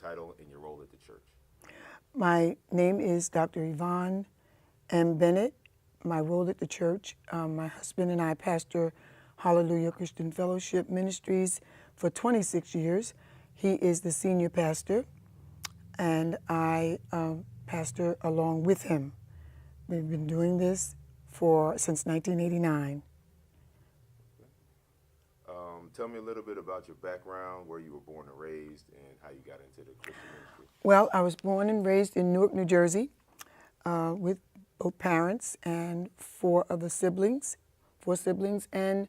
title and your role at the church. My name is Dr. Yvonne Bennett. My role at the church, my husband and I pastor Hallelujah Christian Fellowship Ministries for 26 years. He is the senior pastor, and I pastor along with him. We've been doing this since 1989. Tell me a little bit about your background, where you were born and raised, and how you got into the Christian ministry. Well, I was born and raised in Newark, New Jersey, with both parents and four siblings, and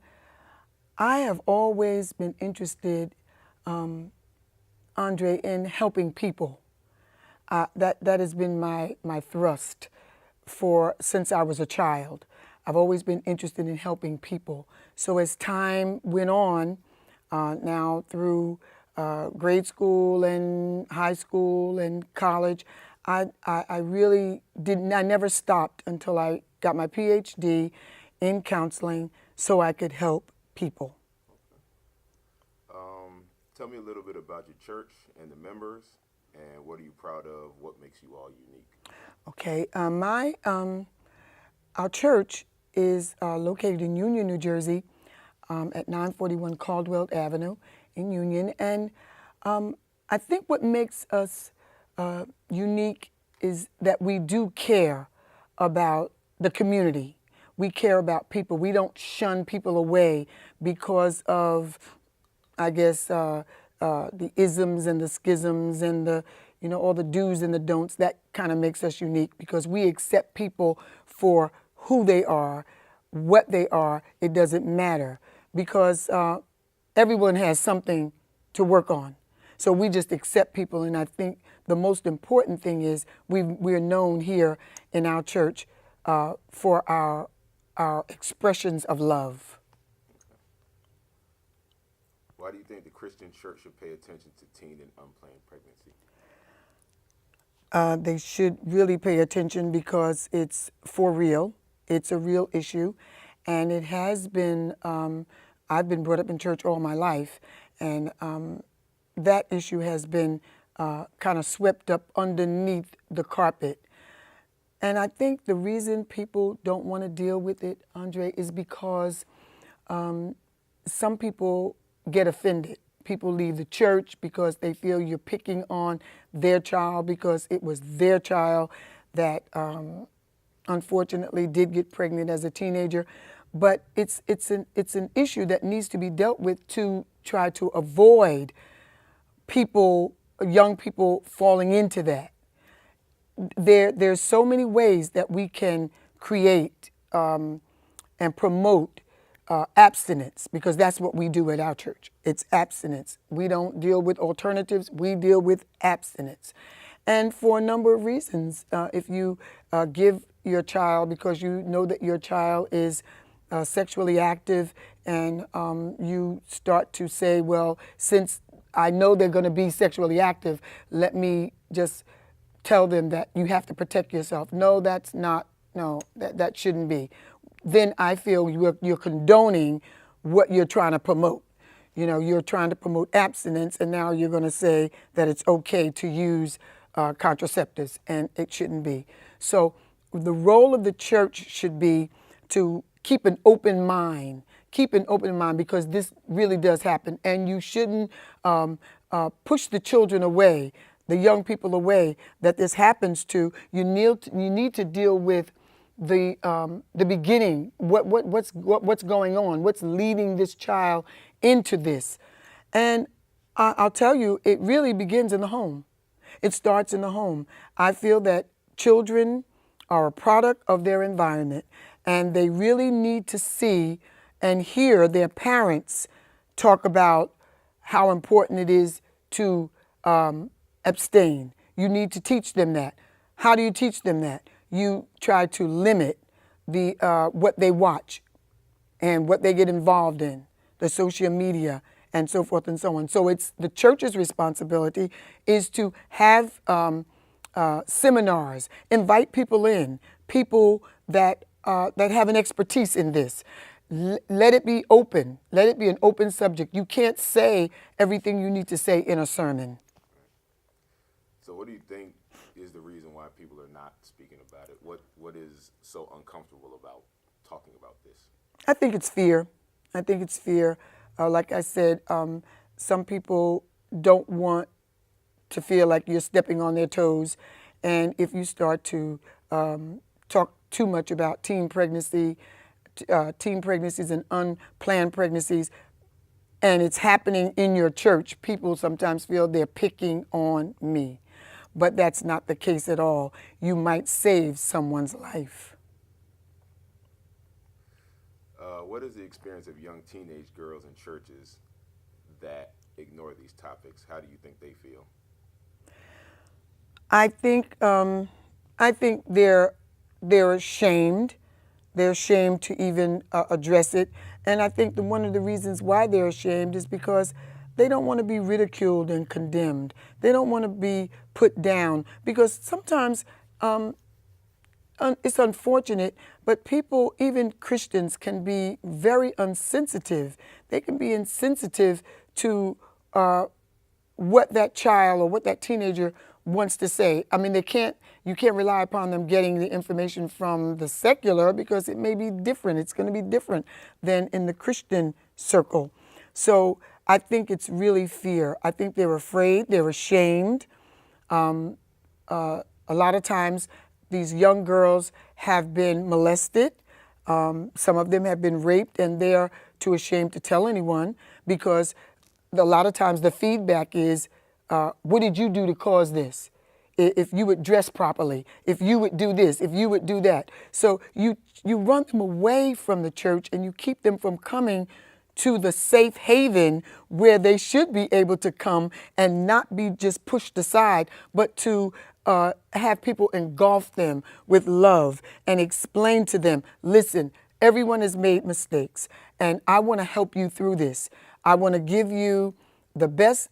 I have always been interested, Andre, in helping people. That has been my thrust since I was a child. I've always been interested in helping people. So as time went on, now through grade school and high school and college, I really didn't, I never stopped until I got my PhD in counseling so I could help people. Tell me a little bit about your church and the members, and what are you proud of? What makes you all unique? Okay, our church is located in Union, New Jersey, at 941 Caldwell Avenue in Union. And I think what makes us unique is that we do care about the community. We care about people. We don't shun people away because of, I guess, the isms and the schisms and all the do's and the don'ts. That kind of makes us unique because we accept people for who they are, what they are. It doesn't matter because everyone has something to work on. So we just accept people, and I think the most important thing is we're known here in our church for our expressions of love. Why do you think the Christian church should pay attention to teen and unplanned pregnancy? They should really pay attention because it's for real. It's a real issue, and it has been, I've been brought up in church all my life, and that issue has been kind of swept up underneath the carpet. And I think the reason people don't want to deal with it, Andre, is because some people get offended. People leave the church because they feel you're picking on their child because it was their child that unfortunately did get pregnant as a teenager. But it's an issue that needs to be dealt with to try to avoid young people falling into that. There's so many ways that we can create and promote abstinence, because that's what we do at our church. It's abstinence. We don't deal with alternatives. We deal with abstinence. And for a number of reasons, if you give your child, because you know that your child is sexually active, and you start to say, well, since I know they're going to be sexually active, let me just tell them that you have to protect yourself. No, that shouldn't be. Then I feel you're condoning what you're trying to promote. You're trying to promote abstinence, and now you're going to say that it's okay to use contraceptives, and it shouldn't be. So the role of the church should be to keep an open mind. Keep an open mind, because this really does happen, and you shouldn't push the children away, the young people away that this happens to. You need to deal with the beginning, what's going on, what's leading this child into this. And I'll tell you, it really begins in the home. It starts in the home. I feel that children are a product of their environment, and they really need to see and hear their parents talk about how important it is to abstain. You need to teach them that. How do you teach them that? You try to limit what they watch and what they get involved in, the social media and so forth and so on. So it's the church's responsibility is to have seminars, invite people in, people that have an expertise in this. Let it be open. Let it be an open subject. You can't say everything you need to say in a sermon. So what do you think is the reason why people are not speaking about it? What is so uncomfortable about talking about this? I think it's fear. I think it's fear. Like I said, some people don't want to feel like you're stepping on their toes. And if you start to talk too much about teen pregnancies and unplanned pregnancies, and it's happening in your church, people sometimes feel they're picking on me. But that's not the case at all. You might save someone's life. What is the experience of young teenage girls in churches that ignore these topics? How do you think they feel? I think they're ashamed. They're ashamed to even address it, and I think one of the reasons why they're ashamed is because they don't want to be ridiculed and condemned. They don't want to be put down because sometimes it's unfortunate, but people, even Christians, can be very insensitive. They can be insensitive to what that child or what that teenager wants to say. I mean, you can't rely upon them getting the information from the secular because it may be different. It's going to be different than in the Christian circle. So I think it's really fear. I think they're afraid, they're ashamed. A lot of times these young girls have been molested. Some of them have been raped, and they're too ashamed to tell anyone because a lot of times the feedback is, what did you do to cause this? If you would dress properly, if you would do this, if you would do that. So you run them away from the church and you keep them from coming to the safe haven where they should be able to come and not be just pushed aside, but to have people engulf them with love and explain to them, listen, everyone has made mistakes and I want to help you through this. I want to give you the best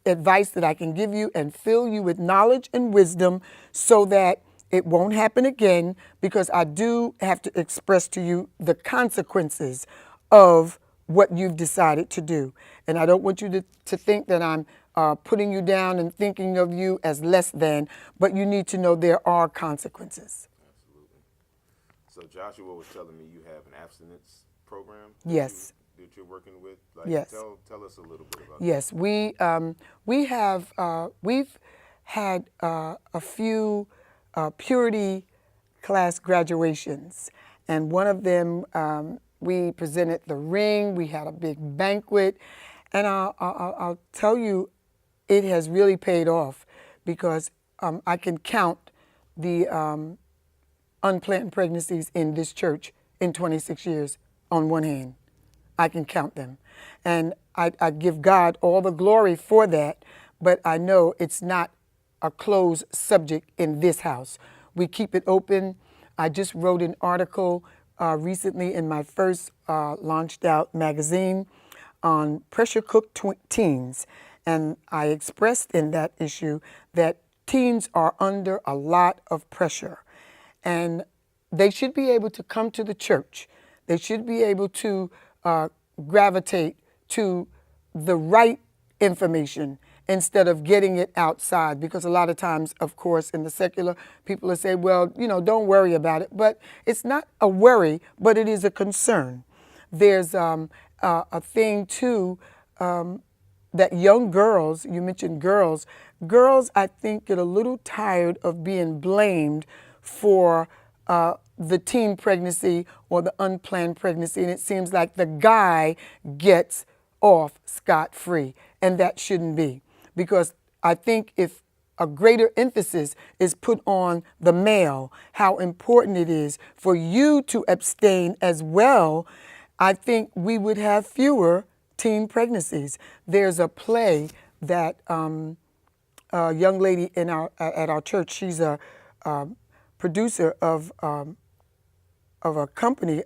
advice that I can give you and fill you with knowledge and wisdom so that it won't happen again, because I do have to express to you the consequences of what you've decided to do. And I don't want you to think that I'm putting you down and thinking of you as less than, but you need to know there are consequences. Absolutely. So Joshua was telling me you have an abstinence program. Yes. That you're working with. Yes. Tell us a little bit about Yes, we've had a few purity class graduations, and one of them we presented the ring. We had a big banquet, and I'll tell you, it has really paid off because I can count the unplanned pregnancies in this church in 26 years on one hand. I can count them. And I give God all the glory for that, but I know it's not a closed subject in this house. We keep it open. I just wrote an article recently in my first launched out magazine on pressure cooked teens. And I expressed in that issue that teens are under a lot of pressure. And they should be able to come to the church. They should be able to gravitate to the right information instead of getting it outside, because a lot of times, of course, in the secular, people will say, well, don't worry about it. But it's not a worry, but it is a concern. There's a thing, too, that young girls, you mentioned girls, I think get a little tired of being blamed for the teen pregnancy or the unplanned pregnancy, and it seems like the guy gets off scot-free, and that shouldn't be, because I think if a greater emphasis is put on the male, how important it is for you to abstain as well, I think we would have fewer teen pregnancies. There's a play that a young lady at our church, she's a producer of a company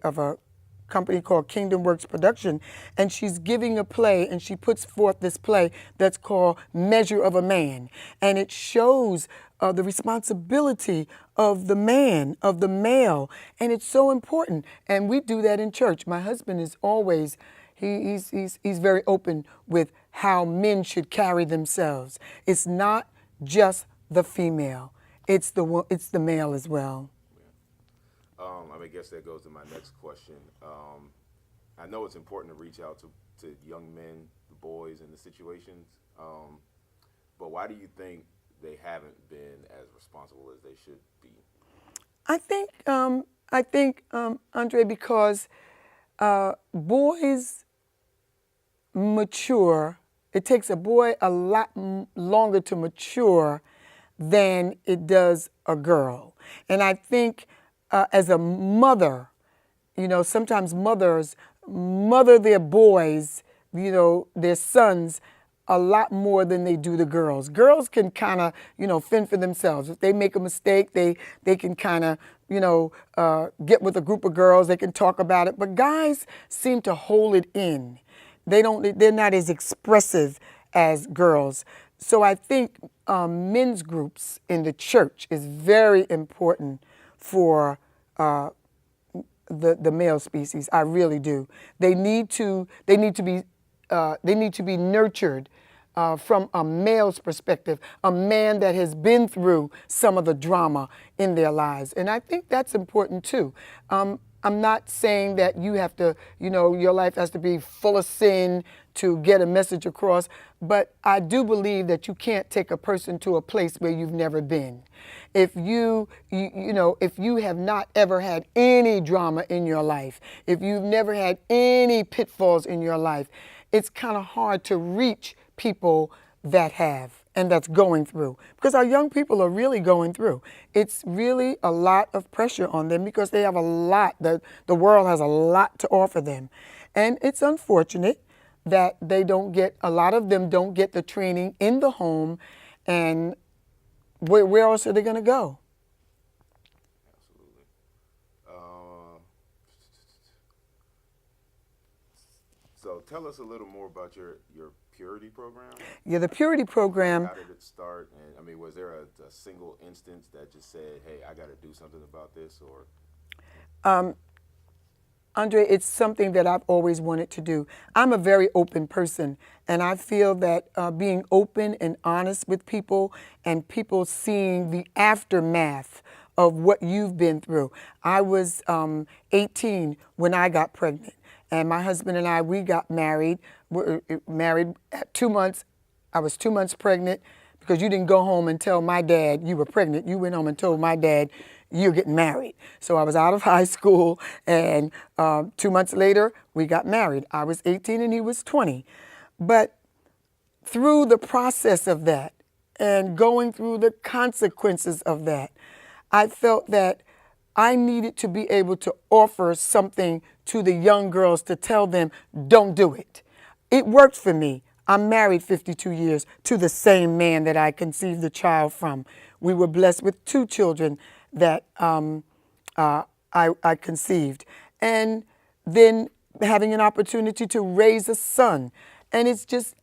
called Kingdom Works Production, and she's giving a play, and she puts forth this play that's called Measure of a Man, and it shows the responsibility of the man, of the male, and it's so important. And we do that in church. My husband is always he's very open with how men should carry themselves. It's not just the female. It's the male as well. I guess that goes to my next question. I know it's important to reach out to young men, the boys in the situations, but why do you think they haven't been as responsible as they should be? I think, Andre, because boys mature. It takes a boy a lot longer to mature than it does a girl. And I think as a mother, sometimes mothers mother their boys, their sons, a lot more than they do the girls. Girls can kind of, fend for themselves. If they make a mistake, they can kind of, get with a group of girls. They can talk about it. But guys seem to hold it in. They're not as expressive as girls. So I think men's groups in the church is very important for the male species. I really do. They need to be nurtured from a male's perspective, a man that has been through some of the drama in their lives. And I think that's important too. I'm not saying that you have to, your life has to be full of sin to get a message across, but I do believe that you can't take a person to a place where you've never been. If if you have not ever had any drama in your life, if you've never had any pitfalls in your life, it's kind of hard to reach people that have and that's going through, because our young people are really going through. It's really a lot of pressure on them because they have a lot, the world has a lot to offer them. And it's unfortunate that a lot of them don't get the training in the home, and where else are they going to go? Absolutely. So tell us a little more about your purity program. Yeah, the purity program. How did it start? And was there a single instance that just said, "Hey, I got to do something about this"? Or Andre, it's something that I've always wanted to do. I'm a very open person, and I feel that being open and honest with people and people seeing the aftermath of what you've been through. I was 18 when I got pregnant, and my husband and I, we got married. We were married at 2 months. I was 2 months pregnant because you didn't go home and tell my dad you were pregnant. You went home and told my dad you're getting married. So I was out of high school, and 2 months later, we got married. I was 18 and he was 20. But through the process of that and going through the consequences of that, I felt that I needed to be able to offer something to the young girls to tell them, don't do it. It worked for me. I'm married 52 years to the same man that I conceived the child from. We were blessed with 2 children that I conceived. And then having an opportunity to raise a son. And it's just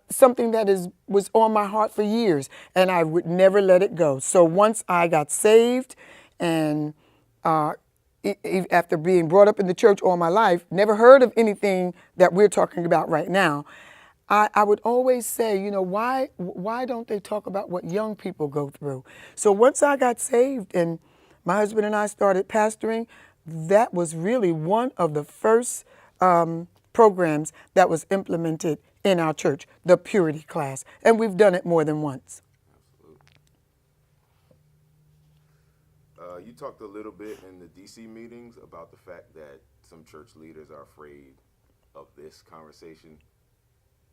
something that was on my heart for years, and I would never let it go. So once I got saved, and after being brought up in the church all my life, never heard of anything that we're talking about right now, I would always say, why don't they talk about what young people go through? So once I got saved and my husband and I started pastoring, that was really one of the first programs that was implemented in our church, the purity class. And we've done it more than once. You talked a little bit in the DC meetings about the fact that some church leaders are afraid of this conversation.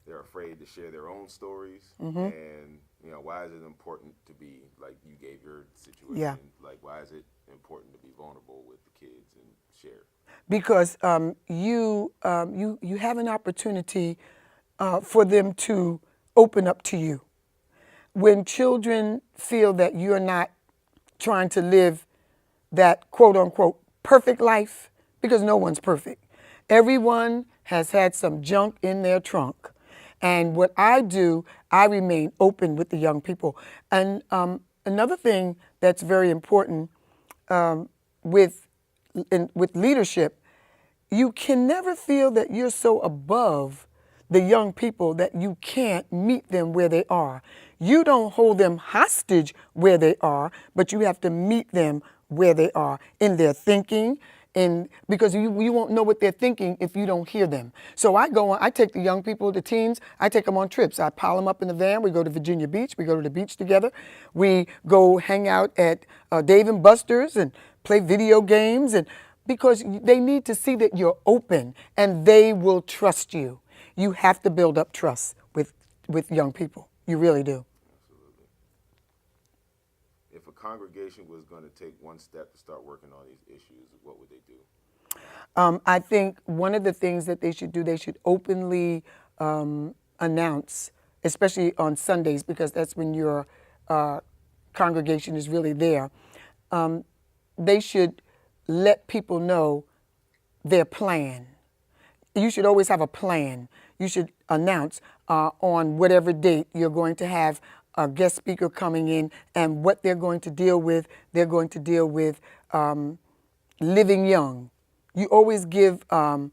They're afraid to share their own stories. Mm-hmm. And, why is it important to be, like you gave your situation, yeah. Like why is it important to be vulnerable with the kids and share? Because you have an opportunity for them to open up to you. When children feel that you're not trying to live that quote unquote perfect life, because no one's perfect. Everyone has had some junk in their trunk. And what I do, I remain open with the young people. And another thing that's very important with leadership, you can never feel that you're so above the young people that you can't meet them where they are. You don't hold them hostage where they are, but you have to meet them where they are in their thinking, because you won't know what they're thinking if you don't hear them. So I take the young people, the teens, I take them on trips. I pile them up in the van. We go to Virginia Beach. We go to the beach together. We go hang out at Dave and Buster's and play video games, and because they need to see that you're open and they will trust you. You have to build up trust with young people. You really do. Absolutely. If a congregation was going to take one step to start working on these issues, what would they do? I think one of the things that they should do, they should openly announce, especially on Sundays, because that's when your congregation is really there. They should let people know their plan. You should always have a plan. You should announce on whatever date you're going to have a guest speaker coming in and what they're going to deal with. They're going to deal with living young. You always give a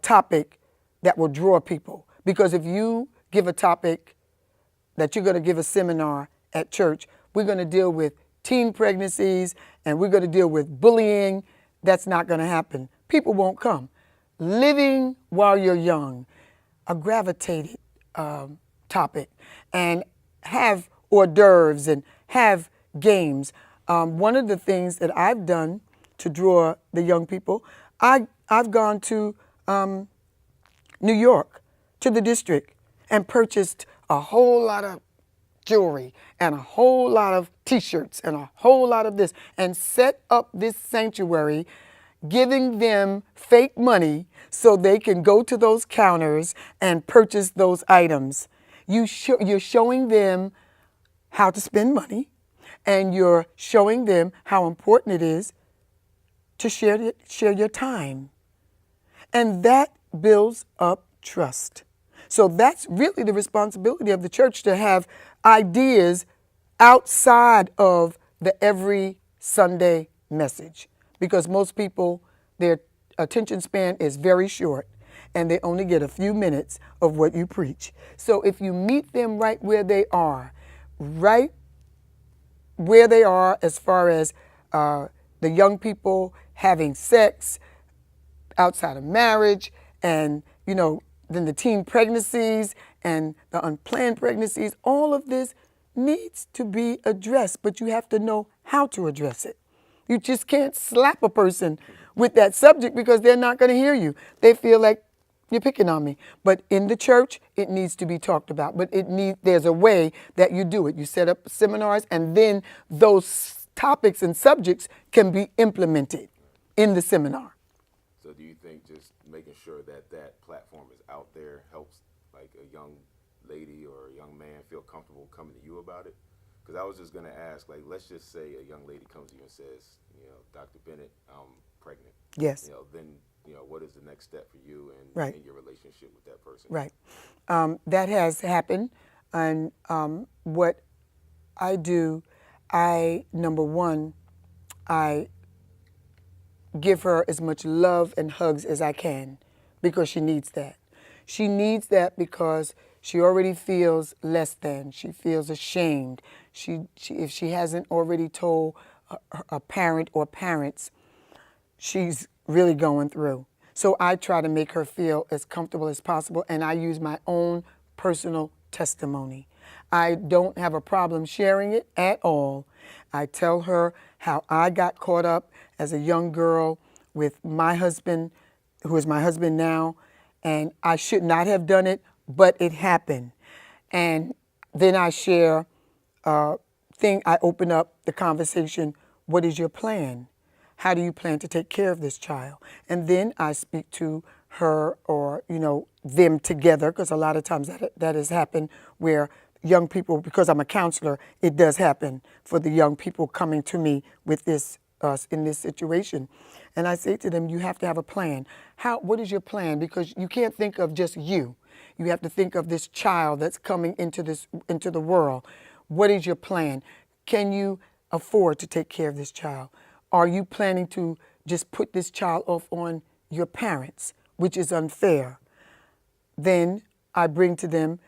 topic that will draw people, because if you give a topic that you're going to give a seminar at church, we're going to deal with teen pregnancies and we're going to deal with bullying, that's not going to happen. People won't come. Living while you're young, a gravitated topic, and have hors d'oeuvres and have games. One of the things that I've done to draw the young people, I've gone to New York, to the district, and purchased a whole lot of jewelry and a whole lot of t-shirts and a whole lot of this, and set up this sanctuary, giving them fake money so they can go to those counters and purchase those items. You're showing them how to spend money, and you're showing them how important it is to share your time. And that builds up trust. So that's really the responsibility of the church, to have ideas outside of the every Sunday message. Because most people, their attention span is very short and they only get a few minutes of what you preach. So if you meet them right where they are as far as the young people having sex outside of marriage, and then the teen pregnancies and the unplanned pregnancies, all of this needs to be addressed, but you have to know how to address it. You just can't slap a person with that subject, because they're not going to hear you. They feel like you're picking on me. But in the church, it needs to be talked about. But there's a way that you do it. You set up seminars, and then those topics and subjects can be implemented in the seminar. So do you think just making sure that that platform is out there helps, like, a young lady or a young man feel comfortable coming to you about it? Because I was just going to ask, like, let's just say a young lady comes to you and says, Dr. Bennett, I'm pregnant. Yes. Then, what is the next step for you Right. in your relationship with that person? Right. That has happened. And what I do, number one, I give her as much love and hugs as I can, because she needs that. She needs that because she already feels less than. She feels ashamed. If she hasn't already told a parent or parents, she's really going through. So I try to make her feel as comfortable as possible, and I use my own personal testimony. I don't have a problem sharing it at all. I tell her how I got caught up as a young girl with my husband, who is my husband now, and I should not have done it, but it happened. And then I share I open up the conversation. What is your plan? How do you plan to take care of this child? And then I speak to her, or them together, because a lot of times that has happened where young people, because I'm a counselor, it does happen for the young people coming to me with this in this situation. And I say to them, you have to have a plan. What is your plan? Because you can't think of just you. You have to think of this child that's coming into the world. What is your plan? Can you afford to take care of this child? Are you planning to just put this child off on your parents, which is unfair? Then I bring to them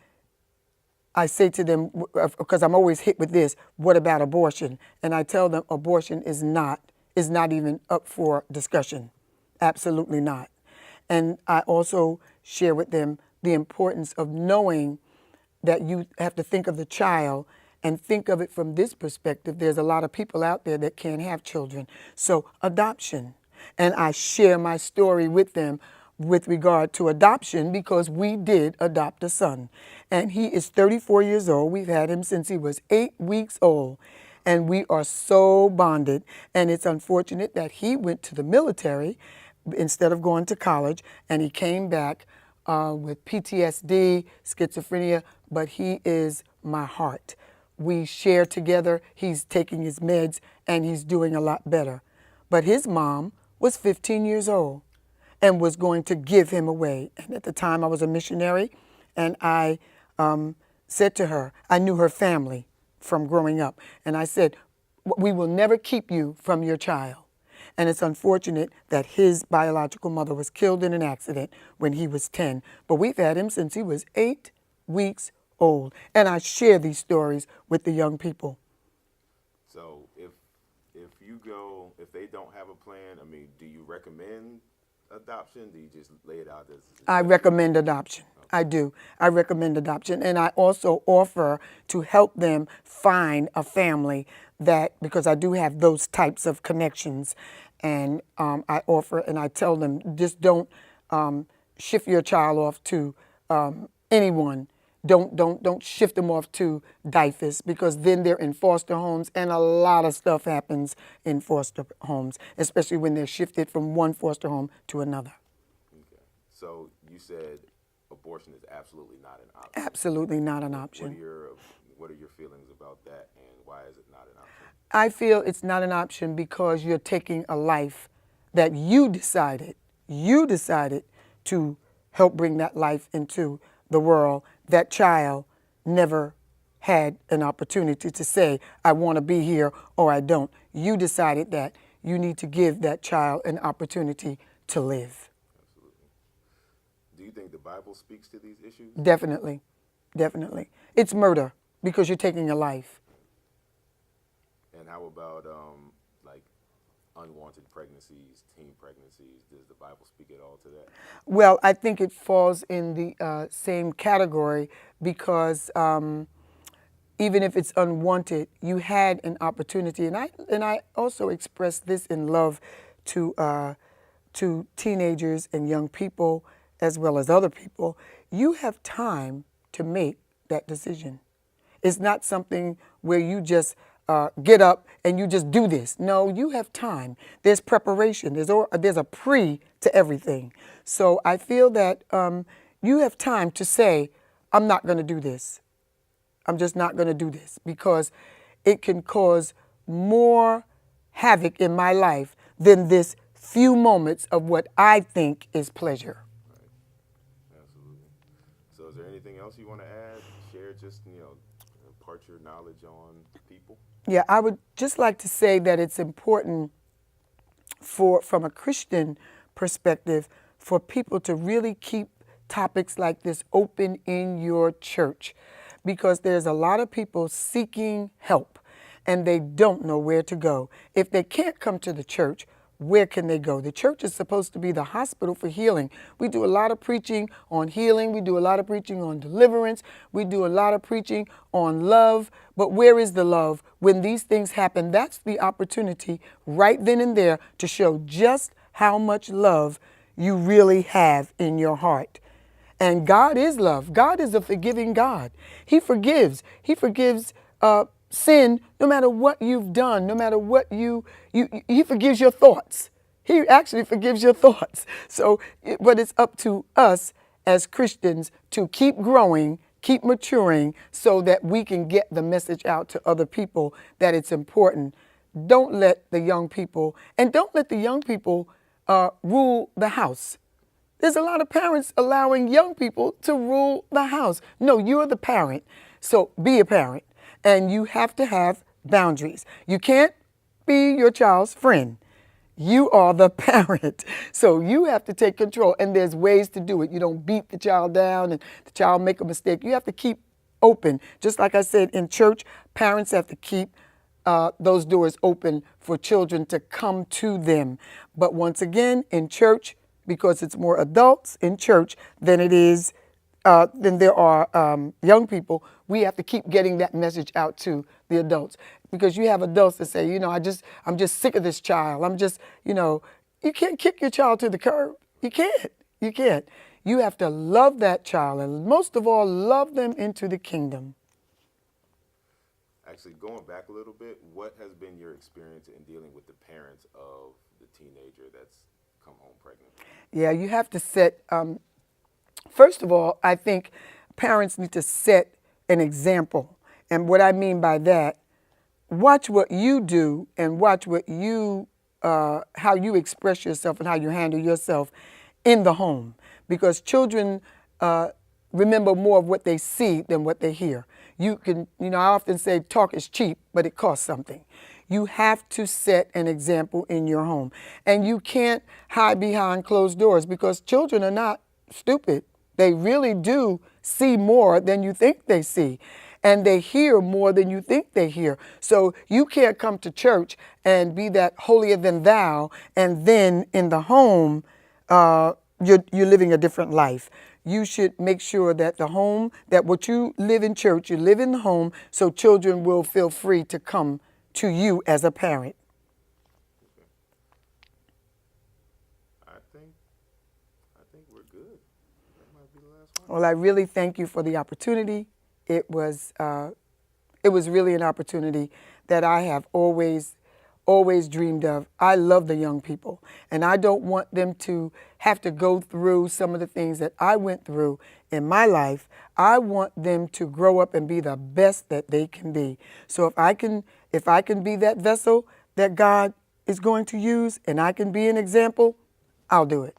I say to them, because I'm always hit with this, what about abortion? And I tell them abortion is not even up for discussion. Absolutely not. And I also share with them the importance of knowing that you have to think of the child and think of it from this perspective. There's a lot of people out there that can't have children. So adoption. And I share my story with them with regard to adoption because we did adopt a son. And he is 34 years old. We've had him since he was 8 weeks old. And we are so bonded. And it's unfortunate that he went to the military instead of going to college. And he came back with PTSD, schizophrenia, but he is my heart. We share together. He's taking his meds and he's doing a lot better. But his mom was 15 years old and was going to give him away. And at the time I was a missionary, and I said to her, I knew her family from growing up, and I said, we will never keep you from your child. And it's unfortunate that his biological mother was killed in an accident when he was 10. But we've had him since he was 8 weeks old. And I share these stories with the young people. So if they don't have a plan, I mean, do you recommend adoption? Do you just lay it out as? I recommend adoption. Okay. I do. I recommend adoption. And I also offer to help them find a family that, because I do have those types of connections, and I offer and I tell them, just don't shift your child off to anyone. Don't shift them off to DIFUS, because then they're in foster homes, and a lot of stuff happens in foster homes, especially when they're shifted from one foster home to another. Okay. So you said abortion is absolutely not an option. Absolutely not an option. What are your feelings about that, and why is it not an option? I feel it's not an option because you're taking a life that you decided to help bring that life into the world. That child never had an opportunity to say, I want to be here or I don't. You decided that. You need to give that child an opportunity to live. Absolutely. Do you think the Bible speaks to these issues? Definitely. Definitely. It's murder because you're taking a life. And how about like unwanted pregnancies, teen pregnancies? Does the Bible speak at all to that? Well, I think it falls in the same category because even if it's unwanted, you had an opportunity. And I also express this in love to teenagers and young people as well as other people. You have time to make that decision. It's not something where you just get up and you just do this. No, you have time. There's preparation. There's a pre to everything. So I feel that you have time to say, I'm not going to do this. I'm just not going to do this, because it can cause more havoc in my life than this few moments of what I think is pleasure. Right. Absolutely. So is there anything else you want to add, share, just, impart your knowledge on people? Yeah, I would just like to say that it's important from a Christian perspective for people to really keep topics like this open in your church, because there's a lot of people seeking help and they don't know where to go. If they can't come to the church, where can they go? The church is supposed to be the hospital for healing. We do a lot of preaching on healing. We do a lot of preaching on deliverance. We do a lot of preaching on love. But where is the love when these things happen? That's the opportunity right then and there to show just how much love you really have in your heart. And God is love. God is a forgiving God. He forgives. He forgives sin no matter what you've done, no matter what he forgives your thoughts. He actually forgives your thoughts. So, but it's up to us as Christians to keep growing, keep maturing, so that we can get the message out to other people that it's important. Don't let the young people rule the house. There's a lot of parents allowing young people to rule the house. No, you're the parent, so be a parent. And you have to have boundaries. You can't be your child's friend. You are the parent. So you have to take control. And there's ways to do it. You don't beat the child down and the child make a mistake. You have to keep open. Just like I said, in church, parents have to keep those doors open for children to come to them. But once again, in church, because it's more adults in church than it is than there are young people, we have to keep getting that message out to the adults. Because you have adults that say, I'm just sick of this child. You can't kick your child to the curb. You can't. You can't. You have to love that child, and most of all, love them into the kingdom. Actually, going back a little bit, what has been your experience in dealing with the parents of the teenager that's come home pregnant? Yeah, you have to set, first of all, I think parents need to set an example. And what I mean by that, watch what you do and watch what how you express yourself and how you handle yourself in the home. Because children remember more of what they see than what they hear. I often say talk is cheap, but it costs something. You have to set an example in your home. And you can't hide behind closed doors because children are not stupid. They really do see more than you think they see. And they hear more than you think they hear. So you can't come to church and be that holier than thou, and then in the home, you're living a different life. You should make sure that that what you live in church, you live in the home, so children will feel free to come to you as a parent. Okay. I think we're good. That might be the last one. Well, I really thank you for the opportunity. It was really an opportunity that I have always dreamed of. I love the young people, and I don't want them to have to go through some of the things that I went through in my life. I want them to grow up and be the best that they can be. So if I can be that vessel that God is going to use and I can be an example, I'll do it.